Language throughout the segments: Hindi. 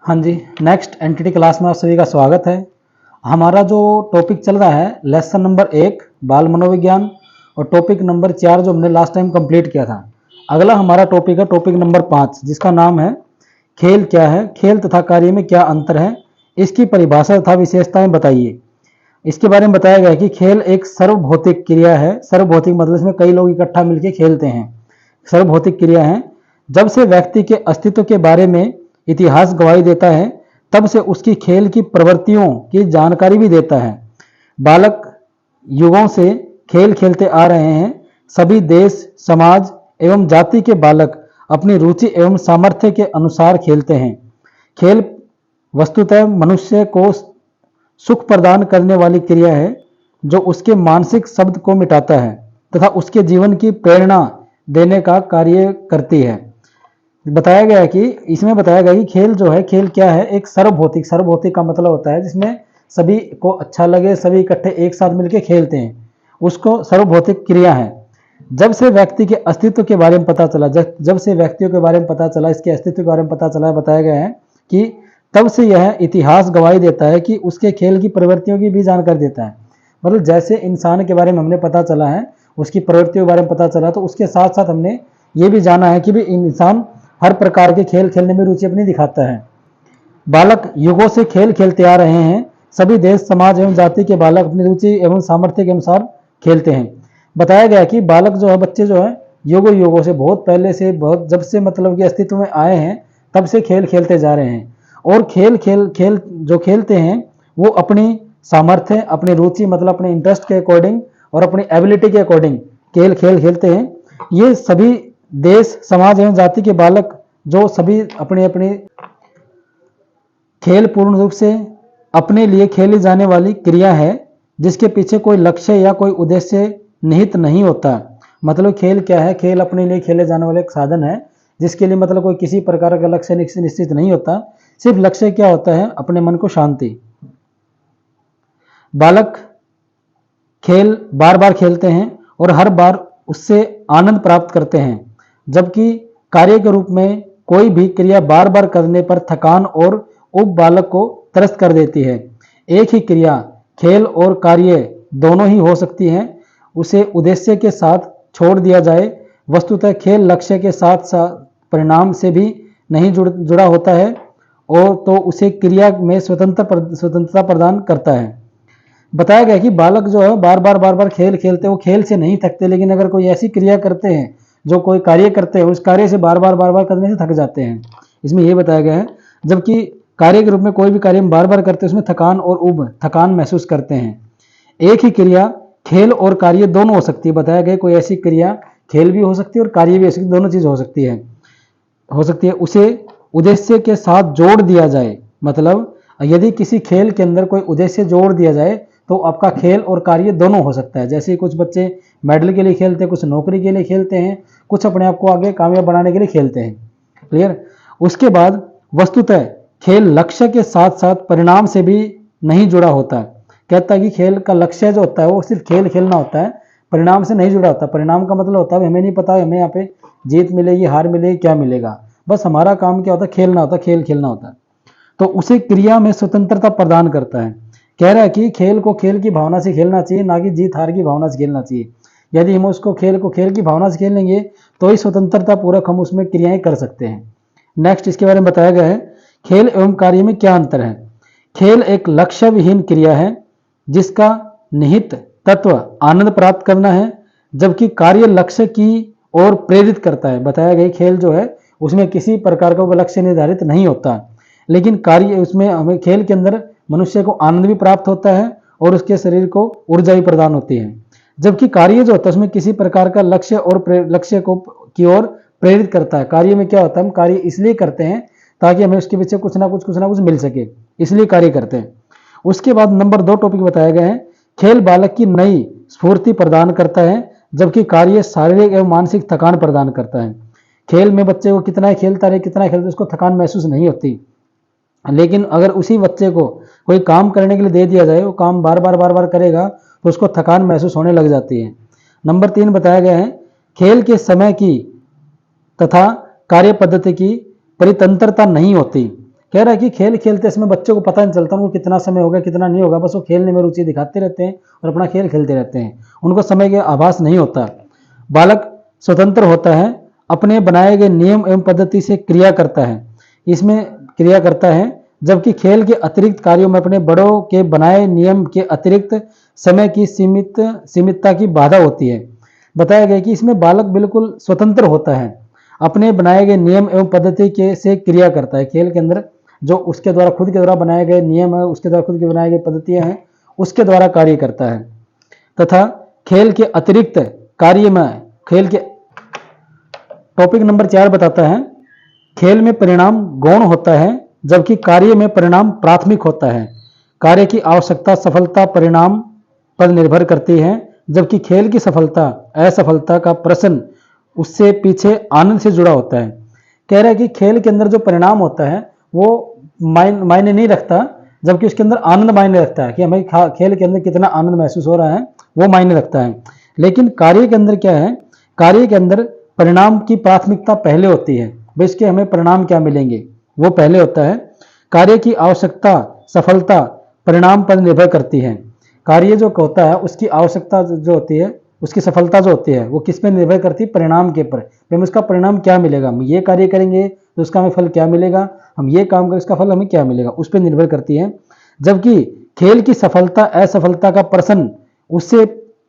हाँ जी, नेक्स्ट एंटिटी क्लास में आप सभी का स्वागत है। हमारा जो टॉपिक चल रहा है लेसन नंबर 1 बाल मनोविज्ञान और टॉपिक नंबर 4 जो हमने लास्ट टाइम कंप्लीट किया था। अगला हमारा टॉपिक है टॉपिक नंबर 5 जिसका नाम है खेल क्या है, खेल तथा कार्य में क्या अंतर है, इसकी परिभाषा तथा विशेषताएं बताइए। इसके बारे में बताया गया है कि खेल एक सर्वभौतिक क्रिया है। सर्वभौतिक मतलब इसमें कई लोग इकट्ठा मिलकर खेलते हैं। सर्वभौतिक क्रिया है। जब से व्यक्ति के अस्तित्व के बारे में इतिहास गवाही देता है तब से उसकी खेल की प्रवृत्तियों की जानकारी भी देता है। बालक युगों से खेल खेलते आ रहे हैं। सभी देश, समाज एवं जाति के बालक अपनी रुचि एवं सामर्थ्य के अनुसार खेलते हैं। खेल वस्तुतः मनुष्य को सुख प्रदान करने वाली क्रिया है जो उसके मानसिक शब्द को मिटाता है तथा उसके जीवन की प्रेरणा देने का कार्य करती है। बताया गया है कि इसमें बताया गया कि खेल जो है, खेल क्या है, एक सर्वभौतिक, सर्वभौतिक का मतलब होता है जिसमें सभी को अच्छा लगे, सभी इकट्ठे एक साथ मिलकर खेलते हैं, उसको सर्वभौतिक क्रिया है। जब से व्यक्ति के अस्तित्व के बारे में पता चला, जब से व्यक्तियों के बारे में पता चला, इसके अस्तित्व के बारे में पता चला, बताया गया है कि तब से यह इतिहास गवाही देता है कि उसके खेल की प्रवृत्तियों की भी जानकारी देता है। मतलब जैसे इंसान के बारे में हमने पता चला है, उसकी प्रवृत्तियों के बारे में पता चला, तो उसके साथ साथ हमने ये भी जाना है कि भी इंसान हर प्रकार के खेल खेलने में रुचि अपनी दिखाता है। बालक युगों से खेल खेलते आ रहे हैं। सभी देश, समाज एवं जाति के बालक अपनी रुचि एवं सामर्थ्य के अनुसार खेलते हैं। बताया गया कि बालक जो है, बच्चे जो है, युगों युगों से, बहुत पहले से, बहुत जब से मतलब कि अस्तित्व में आए हैं तब से खेल खेलते जा रहे हैं। और खेल जो खेलते हैं वो अपनी सामर्थ्य, अपनी रुचि मतलब अपने इंटरेस्ट के अकॉर्डिंग और अपनी एबिलिटी के अकॉर्डिंग खेल खेलते हैं। ये सभी देश, समाज एवं जाति के बालक जो सभी अपने अपने खेल पूर्ण रूप से अपने लिए खेली जाने वाली क्रिया है जिसके पीछे कोई लक्ष्य या कोई उद्देश्य निहित नहीं होता। मतलब खेल क्या है, खेल अपने लिए खेले जाने वाला एक साधन है जिसके लिए मतलब कोई किसी प्रकार का लक्ष्य निश्चित नहीं होता। सिर्फ लक्ष्य क्या होता है, अपने मन को शांति। बालक खेल बार बार खेलते हैं और हर बार उससे आनंद प्राप्त करते हैं, जबकि कार्य के रूप में कोई भी क्रिया बार बार करने पर थकान और ऊब बालक को त्रस्त कर देती है। एक ही क्रिया खेल और कार्य दोनों ही हो सकती है। उसे उद्देश्य के साथ छोड़ दिया जाए। वस्तुतः खेल लक्ष्य के साथ साथ परिणाम से भी नहीं जुड़ा होता है और तो उसे क्रिया में स्वतंत्रता प्रदान करता है। बताया गया कि बालक जो है बार बार खेल खेलते, वो खेल से नहीं थकते, लेकिन अगर कोई ऐसी क्रिया करते हैं, जो कोई कार्य करते हैं, उस कार्य से बार बार करने से थक जाते हैं। इसमें यह बताया गया है। जबकि कार्य के रूप में कोई भी कार्य बार बार करते हैं उसमें थकान और ऊब, थकान महसूस करते हैं। एक ही क्रिया खेल और कार्य दोनों हो सकती है। बताया गया कोई ऐसी क्रिया खेल भी हो सकती है और कार्य भी हो सकती है, दोनों चीज हो सकती है। उसे उद्देश्य के साथ जोड़ दिया जाए। मतलब यदि किसी खेल के अंदर कोई उद्देश्य जोड़ दिया जाए तो आपका खेल और कार्य दोनों हो सकता है। जैसे कुछ बच्चे मेडल के लिए खेलते हैं, कुछ नौकरी के लिए खेलते हैं, कुछ अपने आप को आगे कामयाब बनाने के लिए खेलते हैं। क्लियर। उसके बाद वस्तुतः खेल लक्ष्य के साथ साथ परिणाम से भी नहीं जुड़ा होता। कहता है कि खेल का लक्ष्य जो होता है वो सिर्फ खेल खेलना होता है, परिणाम से नहीं जुड़ा होता। परिणाम का मतलब होता है हमें नहीं पता हमें यहाँ पे जीत मिलेगी, हार मिलेगी, क्या मिलेगा, बस हमारा काम क्या होता है, खेलना होता है, खेल खेलना होता है। तो उसे क्रिया में स्वतंत्रता प्रदान करता है। कह रहा है कि खेल को खेल की भावना से खेलना चाहिए, ना कि जीत हार की भावना से खेलना चाहिए। यदि हम उसको खेल को खेल की भावना से खेलेंगे तो ही स्वतंत्रता पूर्वक हम उसमें क्रियाएं कर सकते हैं। नेक्स्ट इसके बारे में बताया गया है खेल एवं कार्य में क्या अंतर है। खेल एक लक्ष्य विहीन क्रिया है जिसका निहित तत्व आनंद प्राप्त करना है, जबकि कार्य लक्ष्य की ओर प्रेरित करता है। बताया गया खेल जो है उसमें किसी प्रकार का लक्ष्य निर्धारित नहीं होता, लेकिन कार्य उसमें हमें खेल के अंदर मनुष्य को आनंद भी प्राप्त होता है और उसके शरीर को ऊर्जा भी प्रदान होती है। जबकि कार्य जो होता है उसमें किसी प्रकार का लक्ष्य और लक्ष्य को की ओर प्रेरित करता है। कार्य में क्या होता है, हम कार्य इसलिए करते हैं ताकि हमें उसके पीछे कुछ ना कुछ मिल सके, इसलिए कार्य करते हैं। उसके बाद नंबर 2 टॉपिक बताया गया है खेल बालक की नई स्फूर्ति प्रदान करता है, जबकि कार्य शारीरिक एवं मानसिक थकान प्रदान करता है। खेल में बच्चे को कितना खेलता रहे, कितना खेलता, उसको थकान महसूस नहीं होती, लेकिन अगर उसी बच्चे को कोई काम करने के लिए दे दिया जाए, वो काम बार बार करेगा तो उसको थकान महसूस होने लग जाती है। नंबर 3 बताया गया है खेल के समय की तथा कार्य पद्धति की परितंत्रता नहीं होती। कह रहा है कि खेल खेलते समय बच्चे को पता नहीं चलता उनको कितना समय होगा कितना नहीं होगा, बस वो खेलने में रुचि दिखाते रहते हैं और अपना खेल खेलते रहते हैं, उनको समय का आभास नहीं होता। बालक स्वतंत्र होता है, अपने बनाए गए नियम एवं पद्धति से क्रिया करता है, इसमें क्रिया करता है, जबकि खेल के अतिरिक्त कार्यों में अपने बड़ों के बनाए नियम के अतिरिक्त समय की सीमितता की बाधा होती है। बताया गया कि इसमें बालक बिल्कुल स्वतंत्र होता है, अपने बनाए गए नियम एवं पद्धति के से क्रिया करता है। खेल के अंदर जो उसके द्वारा खुद के द्वारा बनाए गए नियम है, उसके द्वारा खुद के बनाए गए पद्धतियां हैं, उसके द्वारा कार्य करता है। तथा खेल के अतिरिक्त कार्य में खेल के टॉपिक नंबर 4 बताता है, खेल में परिणाम गौण होता है जबकि कार्य में परिणाम प्राथमिक होता है। कार्य की आवश्यकता सफलता परिणाम पर निर्भर करती है, जबकि खेल की सफलता असफलता का प्रश्न उससे पीछे आनंद से जुड़ा होता है। कह रहा है कि खेल के अंदर जो परिणाम होता है वो मायने नहीं रखता, जबकि उसके अंदर आनंद मायने रखता है कि हमें खेल के अंदर कितना आनंद महसूस हो रहा है वो मायने रखता है। लेकिन कार्य के अंदर क्या है, कार्य के अंदर परिणाम की प्राथमिकता पहले होती है, भाई इसके हमें परिणाम क्या मिलेंगे वो पहले होता है। कार्य की आवश्यकता सफलता परिणाम पर निर्भर करती है। कार्य जो होता है उसकी आवश्यकता जो होती है, उसकी सफलता जो होती है वो किस पे निर्भर करती है, परिणाम के ऊपर। हमें उसका परिणाम क्या मिलेगा, हम ये कार्य करेंगे तो उसका हमें फल क्या मिलेगा, हम ये काम करें उसका फल हमें क्या मिलेगा, उस पर निर्भर करती है। जबकि खेल की सफलता असफलता का प्रश्न उससे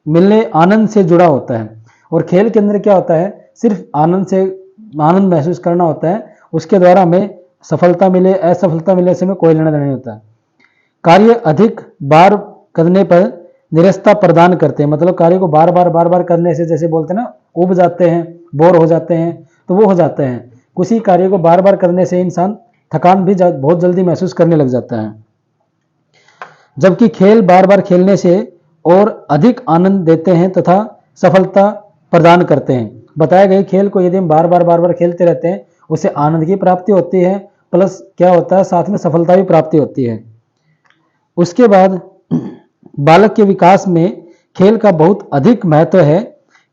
मिलने आनंद से जुड़ा होता है। और खेल के अंदर क्या होता है, सिर्फ आनंद महसूस करना होता है, उसके द्वारा हमें सफलता मिले असफलता मिले से में कोई लेना देना नहीं होता। कार्य अधिक बार करने पर निरस्ता प्रदान करते हैं, मतलब कार्य को बार बार करने से, जैसे बोलते हैं ना उब जाते हैं, बोर हो जाते हैं, तो वो हो जाते हैं। किसी कार्य को बार बार करने से इंसान थकान भी बहुत जल्दी महसूस करने लग जाता है। जबकि खेल बार बार खेलने से और अधिक आनंद देते हैं तथा सफलता प्रदान करते हैं। बताया गया खेल को यदि हम बार बार खेलते रहते हैं उससे आनंद की प्राप्ति होती है, प्लस क्या होता है साथ में सफलता भी प्राप्ति होती है। उसके बाद बालक के विकास में खेल का बहुत अधिक महत्व है।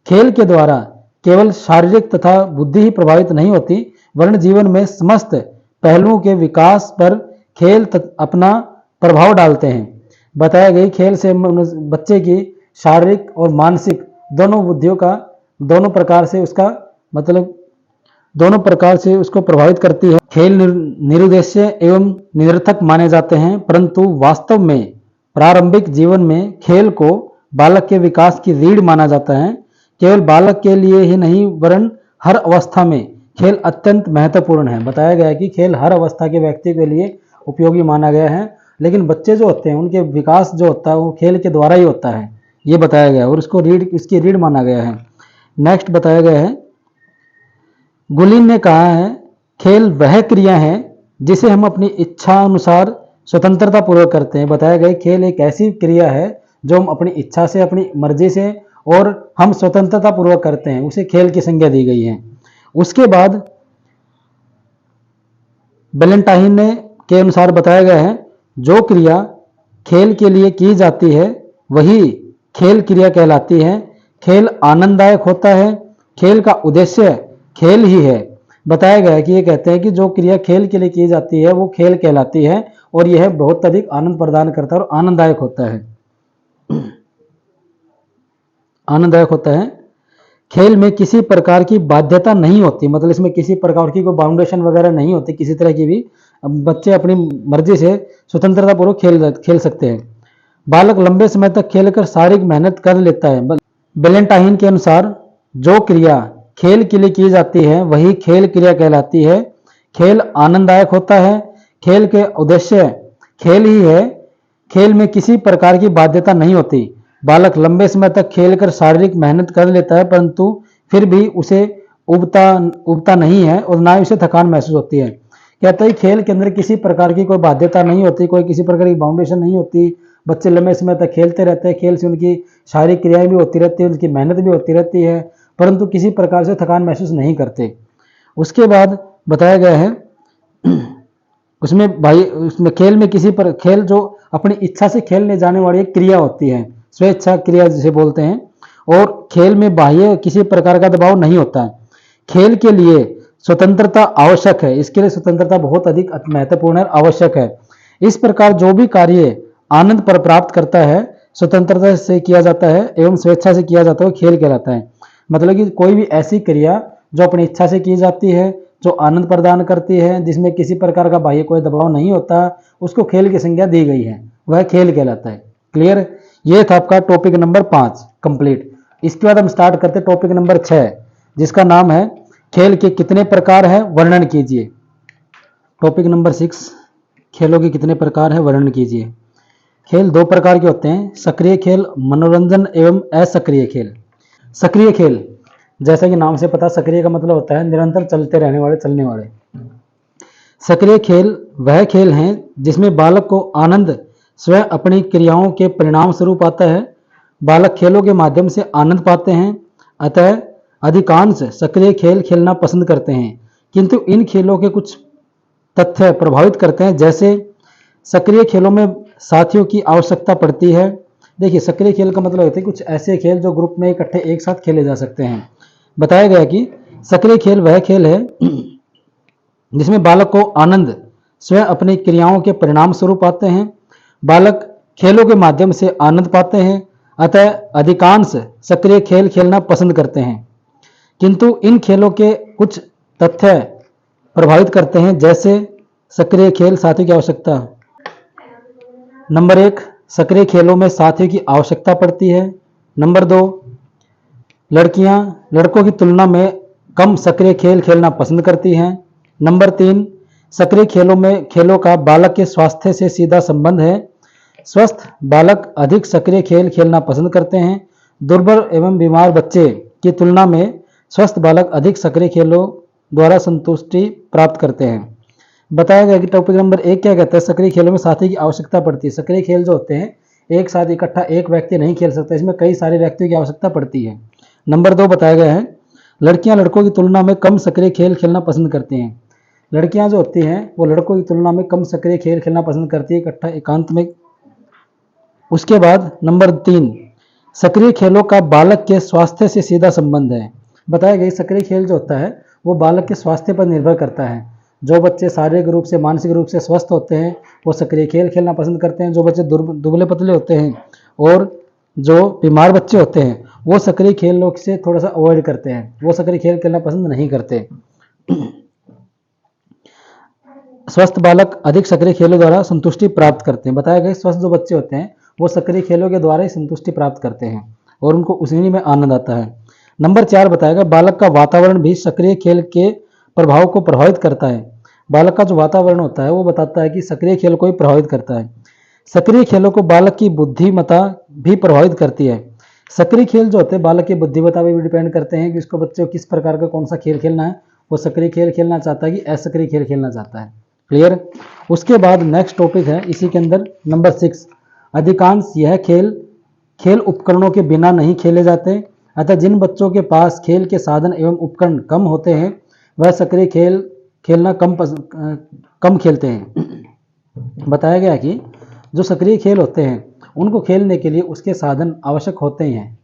खेल के द्वारा केवल शारीरिक तथा बुद्धि ही प्रभावित नहीं होती, वरन जीवन में समस्त पहलुओं के विकास पर खेल अपना प्रभाव डालते हैं। बताया गया खेल से बच्चे की शारीरिक और मानसिक दोनों बुद्धियों का दोनों प्रकार से उसका मतलब दोनों प्रकार से उसको प्रभावित करती है। खेल निरुद्देश्य एवं निरर्थक माने जाते हैं, परंतु वास्तव में प्रारंभिक जीवन में खेल को बालक के विकास की रीढ़ माना जाता है। केवल बालक के लिए ही नहीं वरन हर अवस्था में खेल अत्यंत महत्वपूर्ण है। बताया गया है कि खेल हर अवस्था के व्यक्ति के लिए उपयोगी माना गया है, लेकिन बच्चे जो होते हैं उनके विकास जो होता है वो खेल के द्वारा ही होता है, ये बताया गया है और इसकी रीढ़ माना गया है। नेक्स्ट बताया गया है, गुलिन ने कहा है खेल वह क्रिया है जिसे हम अपनी इच्छा अनुसार स्वतंत्रता पूर्वक करते हैं। बताया गया खेल एक ऐसी क्रिया है जो हम अपनी इच्छा से अपनी मर्जी से और हम स्वतंत्रता पूर्वक करते हैं, उसे खेल की संज्ञा दी गई है। उसके बाद वैलेंटाइन ने के अनुसार बताया गया है जो क्रिया खेल के लिए की जाती है वही खेल क्रिया कहलाती है। खेल आनंददायक होता है, खेल का उद्देश्य खेल ही है। बताया गया है कि ये कहते हैं कि जो क्रिया खेल के लिए की जाती है वो खेल कहलाती है और यह बहुत अधिक आनंद प्रदान करता है और आनंददायक होता है। आनंददायक होता है। खेल में किसी प्रकार की बाध्यता नहीं होती, मतलब इसमें किसी प्रकार की कोई बाउंडेशन वगैरह नहीं होती किसी तरह की भी, बच्चे अपनी मर्जी से स्वतंत्रता पूर्वक खेल सकते हैं। बालक लंबे समय तक खेलकर शारीरिक मेहनत कर लेता है। वैलेंटाइन के अनुसार जो क्रिया खेल के लिए की जाती है वही खेल क्रिया कहलाती है। खेल आनंददायक होता है, खेल के उद्देश्य खेल ही है, खेल में किसी प्रकार की बाध्यता नहीं होती। बालक लंबे समय तक खेलकर शारीरिक मेहनत कर लेता है परंतु फिर भी उसे उबता नहीं है और ना ही उसे थकान महसूस होती है। कहता है खेल के अंदर किसी प्रकार की कोई बाध्यता नहीं होती, कोई किसी प्रकार की बाउंडेशन नहीं होती। बच्चे लंबे समय तक खेलते रहते हैं, खेल से उनकी शारीरिक क्रियाएं भी होती रहती है, उनकी मेहनत भी होती रहती है, परंतु किसी प्रकार से थकान महसूस नहीं करते। उसके बाद बताया गया है उसमें खेल में खेल जो अपनी इच्छा से खेलने जाने वाली एक क्रिया होती है, स्वेच्छा क्रिया जिसे बोलते हैं, और खेल में बाह्य किसी प्रकार का दबाव नहीं होता है। खेल के लिए स्वतंत्रता आवश्यक है। इसके लिए स्वतंत्रता बहुत अधिक महत्वपूर्ण और आवश्यक है। इस प्रकार जो भी कार्य आनंद पर प्राप्त करता है स्वतंत्रता से किया जाता है एवं स्वेच्छा से किया जाता है खेल कहलाता है। मतलब कि कोई भी ऐसी क्रिया जो अपनी इच्छा से की जाती है, जो आनंद प्रदान करती है, जिसमें किसी प्रकार का बाह्य कोई दबाव नहीं होता, उसको खेल की संज्ञा दी गई है, वह खेल कहलाता है। क्लियर? ये था आपका टॉपिक नंबर 5 कंप्लीट। इसके बाद हम स्टार्ट करते हैं टॉपिक नंबर 6 जिसका नाम है खेल के कितने प्रकार है वर्णन कीजिए। टॉपिक नंबर 6 खेलों के कितने प्रकार है वर्णन कीजिए। खेल दो प्रकार के होते हैं, सक्रिय खेल, मनोरंजन एवं असक्रिय खेल। सक्रिय खेल जैसा कि नाम से पता, सक्रिय का मतलब होता है निरंतर चलते रहने वाले, चलने वाले। सक्रिय खेल वह खेल हैं जिसमें बालक को आनंद स्वयं अपनी क्रियाओं के परिणाम स्वरूप आता है। बालक खेलों के माध्यम से आनंद पाते हैं, अतः अधिकांश सक्रिय खेल खेलना पसंद करते हैं। किंतु इन खेलों के कुछ तथ्य प्रभावित करते हैं, जैसे सक्रिय खेलों में साथियों की आवश्यकता पड़ती है। देखिए, सक्रिय खेल का मतलब होता है कुछ ऐसे खेल जो ग्रुप में इकट्ठे एक साथ खेले जा सकते हैं। बताया गया कि सक्रिय खेल वह खेल है जिसमें बालक को आनंद स्वयं अपनी क्रियाओं के परिणाम स्वरूप आते हैं। बालक खेलों के माध्यम से आनंद पाते हैं, अतः अधिकांश सक्रिय खेल खेलना पसंद करते हैं। किंतु इन खेलों के कुछ तथ्य प्रभावित करते हैं, जैसे सक्रिय खेल साथियों की आवश्यकता। नंबर 1, सक्रिय खेलों में साथियों की आवश्यकता पड़ती है। नंबर 2, लड़कियां लड़कों की तुलना में कम सक्रिय खेल खेलना पसंद करती हैं। नंबर 3, सक्रिय खेलों का बालक के स्वास्थ्य से सीधा संबंध है। स्वस्थ बालक अधिक सक्रिय खेल खेलना पसंद करते हैं। दुर्बल एवं बीमार बच्चे की तुलना में स्वस्थ बालक अधिक सक्रिय खेलों द्वारा संतुष्टि प्राप्त करते हैं। बताया गया कि टॉपिक नंबर 1 क्या कहता है, सक्रिय खेलों में साथी की आवश्यकता पड़ती है। सक्रिय खेल जो होते हैं एक साथ इकट्ठा एक व्यक्ति नहीं खेल सकता, इसमें कई सारे व्यक्तियों की आवश्यकता पड़ती है। नंबर 2 बताया गया है, लड़कियां लड़कों की तुलना में कम सक्रिय खेल खेलना पसंद करती हैं। लड़कियां जो होती हैं वो लड़कों की तुलना में कम सक्रिय खेल खेलना पसंद करती है इकट्ठा एकांत में। उसके बाद नंबर 3, सक्रिय खेलों का बालक के स्वास्थ्य से सीधा संबंध है। बताया गया सक्रिय खेल जो होता है वो बालक के स्वास्थ्य पर निर्भर करता है। जो बच्चे शारीरिक रूप से मानसिक रूप से स्वस्थ होते हैं वो सक्रिय खेल खेलना पसंद करते हैं। जो बच्चे दुबले पतले होते हैं और जो बीमार बच्चे होते हैं वो सक्रिय खेलों से थोड़ा सा अवॉइड करते हैं, वो सक्रिय खेल खेलना पसंद नहीं करते। स्वस्थ बालक अधिक सक्रिय खेलों द्वारा संतुष्टि प्राप्त करते हैं। बताया गया स्वस्थ जो बच्चे होते हैं वो सक्रिय खेलों के द्वारा ही संतुष्टि प्राप्त करते हैं और उनको उसी में आनंद आता है। नंबर 4 बताएगा, बालक का वातावरण भी सक्रिय खेल के प्रभाव को प्रभावित करता है। बालक का जो वातावरण होता है वो बताता है कि सक्रिय खेल को ही प्रभावित करता है। सक्रिय खेलों को बालक की बुद्धिमत्ता भी प्रभावित करती है। सक्रिय खेल जो होते हैं बालक की बुद्धिमत्ता पर भी डिपेंड करते हैं कि उसको बच्चे को किस प्रकार का कौन सा खेल खेलना है, वो सक्रिय खेल खेलना चाहता है कि असक्रिय खेल खेलना चाहता है। क्लियर? उसके बाद नेक्स्ट टॉपिक है इसी के अंदर नंबर 6, अधिकांश यह खेल उपकरणों के बिना नहीं खेले जाते, अतः जिन बच्चों के पास खेल के साधन एवं उपकरण कम होते हैं वह सक्रिय खेल खेलना कम खेलते हैं। बताया गया कि जो सक्रिय खेल होते हैं उनको खेलने के लिए उसके साधन आवश्यक होते हैं।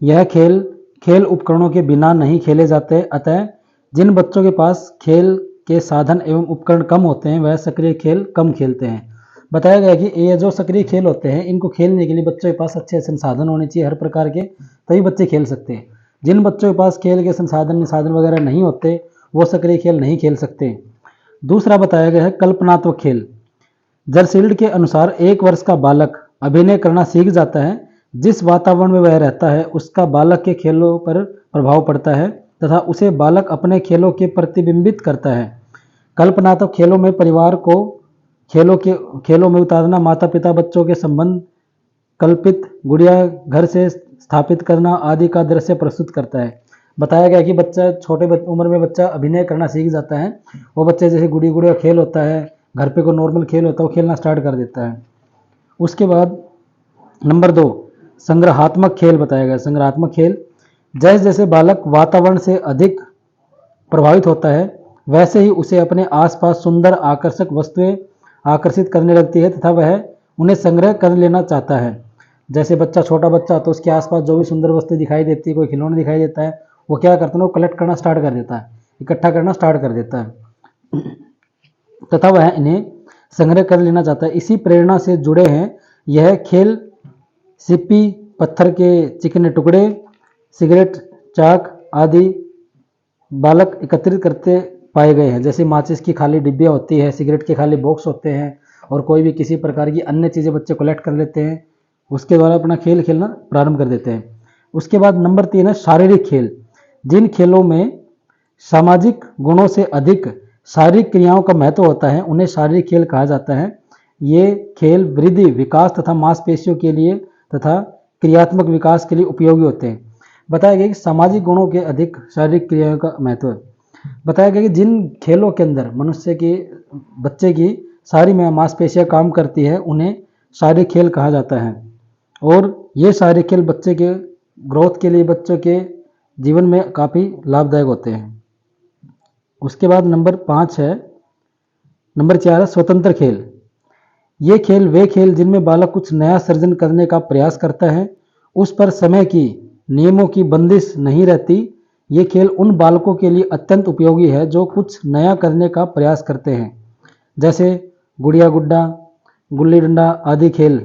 यह खेल उपकरणों के बिना नहीं खेले जाते, अतः जिन बच्चों के पास खेल के साधन एवं उपकरण कम होते हैं वह सक्रिय खेल कम खेलते हैं। बताया गया कि ये जो सक्रिय खेल होते हैं इनको खेलने के लिए बच्चों के पास अच्छे संसाधन होने चाहिए हर प्रकार के, तभी बच्चे खेल सकते हैं। जिन बच्चों के पास खेल के संसाधन वगैरह नहीं होते वो सक्रिय खेल नहीं खेल सकते। दूसरा बताया गया है कल्पनात्मक खेल। जर्सील्ड के अनुसार 1 वर्ष का बालक अभिनय करना सीख जाता है। जिस वातावरण में वह रहता है उसका बालक के खेलों पर प्रभाव पड़ता है तथा उसे बालक अपने खेलों के प्रतिबिंबित करता है। कल्पनात्मक खेलों में परिवार को खेलों में उतारना, माता पिता बच्चों के संबंध, कल्पित गुड़िया घर से स्थापित करना आदि का दृश्य प्रस्तुत करता है। बताया गया कि बच्चा छोटे उम्र में बच्चा अभिनय करना सीख जाता है। वो बच्चे जैसे गुड़िया खेल होता है, घर पे कोई नॉर्मल खेल होता है वो खेलना स्टार्ट कर देता है। उसके बाद नंबर 2, संग्रहात्मक खेल बताया गया। संग्रहात्मक खेल, जैसे जैसे बालक वातावरण से अधिक प्रभावित होता है वैसे ही उसे अपने आसपास सुंदर आकर्षक वस्तुएं आकर्षित करने लगती है तथा वह उन्हें संग्रह कर लेना चाहता है। जैसे छोटा बच्चा तो उसके आसपास जो भी सुंदर वस्तु दिखाई देती है, कोई खिलौना दिखाई देता है, वो क्या करता है वो कलेक्ट करना स्टार्ट कर देता है। इकट्ठा करना स्टार्ट कर देता है तथा वह इन्हें संग्रह कर लेना चाहता है। इसी प्रेरणा से जुड़े हैं यह खेल सिप्पी, पत्थर के चिकने टुकड़े, सिगरेट, चाक आदि बालक एकत्रित करते पाए गए हैं। जैसे माचिस की खाली डिब्बियाँ होती है, सिगरेट के खाली बॉक्स होते हैं और कोई भी किसी प्रकार की अन्य चीज़ें बच्चे कलेक्ट कर लेते हैं, उसके द्वारा अपना खेल खेलना प्रारंभ कर देते हैं। उसके बाद नंबर 3 है शारीरिक खेल। जिन खेलों में सामाजिक गुणों से अधिक शारीरिक क्रियाओं का महत्व होता है उन्हें शारीरिक खेल कहा जाता है। ये खेल वृद्धि, विकास तथा मांसपेशियों के लिए तथा क्रियात्मक विकास के लिए उपयोगी होते हैं। बताया गया कि सामाजिक गुणों के अधिक शारीरिक क्रियाओं का महत्व। बताया गया कि जिन खेलों के अंदर मनुष्य की, बच्चे की सारी मांसपेशियां काम करती है उन्हें शारीरिक खेल कहा जाता है और ये शारीरिक खेल बच्चे के ग्रोथ के लिए, बच्चों के जीवन में काफ़ी लाभदायक होते हैं। उसके बाद नंबर 5 है, नंबर 4 है स्वतंत्र खेल। ये खेल वे खेल जिनमें बालक कुछ नया सृजन करने का प्रयास करता है, उस पर समय की, नियमों की बंदिश नहीं रहती। ये खेल उन बालकों के लिए अत्यंत उपयोगी है जो कुछ नया करने का प्रयास करते हैं, जैसे गुड़िया गुड्डा, गुल्ली डंडा आदि खेल।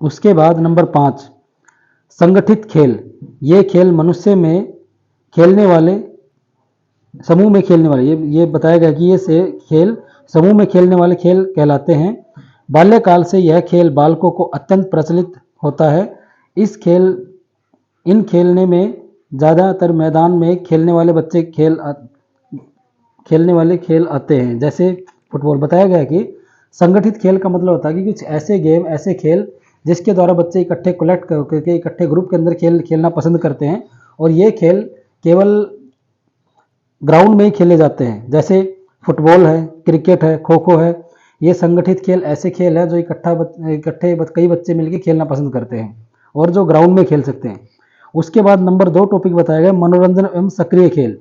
उसके बाद नंबर 5 संगठित खेल। ये खेल मनुष्य में खेलने वाले, समूह में खेलने वाले, ये बताया गया कि ये से खेल समूह में खेलने वाले खेल कहलाते हैं। बाल्यकाल से यह खेल बालकों को अत्यंत प्रचलित होता है। इन खेलने में ज़्यादातर मैदान में खेलने वाले बच्चे खेलने वाले खेल आते हैं, जैसे फुटबॉल। बताया गया कि संगठित खेल का मतलब होता है कि कुछ ऐसे गेम, ऐसे खेल जिसके द्वारा बच्चे इकट्ठे कलेक्ट करके इकट्ठे ग्रुप के अंदर खेलना पसंद करते हैं और ये खेल केवल ग्राउंड में ही खेले जाते हैं, जैसे फुटबॉल है, क्रिकेट है, खो खो है। ये संगठित खेल ऐसे खेल है जो इकट्ठे कई बच्चे मिलकर खेलना पसंद करते हैं और जो ग्राउंड में खेल सकते हैं। उसके बाद नंबर 2 टॉपिक बताया गया मनोरंजन एवं सक्रिय खेल।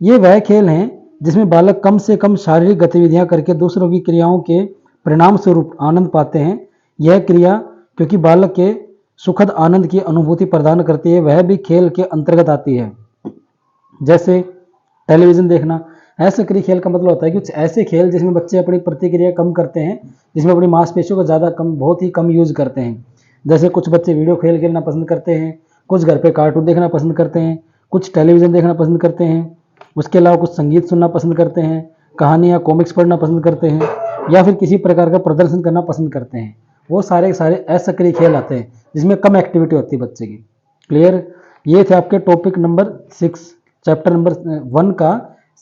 ये वह खेल हैं जिसमें बालक कम से कम शारीरिक गतिविधियां करके दूसरों की क्रियाओं के परिणाम स्वरूप आनंद पाते हैं। यह क्रिया क्योंकि बालक के सुखद आनंद की अनुभूति प्रदान करती है, वह भी खेल के अंतर्गत आती है। जैसे टेलीविज़न देखना। असक्रिय खेल का मतलब होता है कि कुछ ऐसे खेल जिसमें बच्चे अपनी प्रतिक्रिया कम करते हैं, जिसमें अपनी मांसपेशियों को ज़्यादा कम, बहुत ही कम यूज़ करते हैं। जैसे कुछ बच्चे वीडियो खेल खेलना पसंद करते हैं, कुछ घर पे कार्टून देखना पसंद करते हैं, कुछ टेलीविज़न देखना पसंद करते हैं, उसके अलावा कुछ संगीत सुनना पसंद करते हैं, कहानियाँ, कॉमिक्स पढ़ना पसंद करते हैं या फिर किसी प्रकार का प्रदर्शन करना पसंद करते हैं। वो सारे असक्रिय खेल आते हैं जिसमें कम एक्टिविटी होती है बच्चे की। क्लियर? ये थे आपके टॉपिक नंबर 6, चैप्टर नंबर 1 का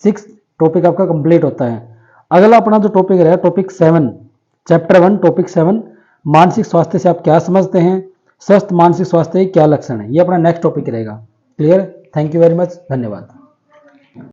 6 टॉपिक आपका कंप्लीट होता है। अगला अपना जो टॉपिक रहेगा टॉपिक 7, चैप्टर 1 टॉपिक 7, मानसिक स्वास्थ्य से आप क्या समझते हैं, स्वस्थ मानसिक स्वास्थ्य के क्या लक्षण है, ये अपना नेक्स्ट टॉपिक रहेगा। Clear? Thank you very much, धन्यवाद।